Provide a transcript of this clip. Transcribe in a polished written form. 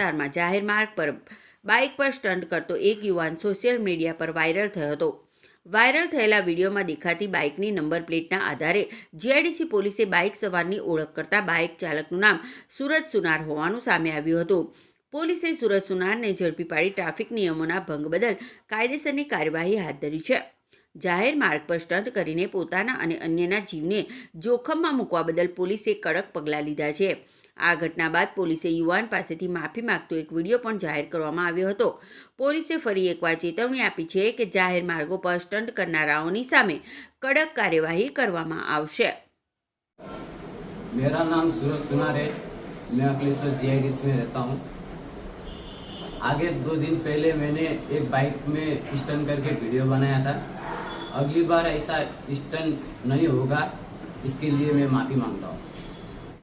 વિસ્તારમાં જાહેર માર્ગ પર બાઇક પર સ્ટન્ટ કરતો એક યુવાન સોશિયલ મીડિયા પર વાયરલ થયો હતો. વાયરલ થયેલા વિડીયોમાં દેખાતી બાઇકની નંબર પ્લેટના આધારે જીઆઈડીસી પોલીસે બાઇક સવારની ઓળખ કરતા બાઇક ચાલકનું નામ સુરજ સુનાર હોવાનું સામે આવ્યું હતું. પોલીસે સુરજ સુનારને ઝડપી પાડી ટ્રાફિક નિયમોના ભંગ બદલ કાયદેસરની કાર્યવાહી હાથ ધરી છે. જાહેર માર્ગ પર સ્ટન્ટ કરીને પોતાના અને અન્યના જીવને જોખમમાં મૂકવા બદલ પોલીસે કડક પગલાં લીધા છે. આ ઘટના બાદ પોલીસે યુવાન પાસેથી માફી માંગતો એક વિડીયો પણ જાહેર કરવામાં આવ્યો હતો. પોલીસે ફરી એકવાર ચેતવણી આપી છે કે જાહેર માર્ગો પર સ્ટન્ટ કરનારાઓની સામે કડક કાર્યવાહી કરવામાં આવશે. मेरा नाम सूरज सुनार है. मैं अकलेश्वर जीआईडीसी में रहता हूँ. आगे 2 दिन पहले मैंने एक बाइक में स्टंट करके वीडियो बनाया था. अगली बार ऐसा स्टंट नहीं होगा, इसके लिए मैं माफ़ी मांगता हूँ.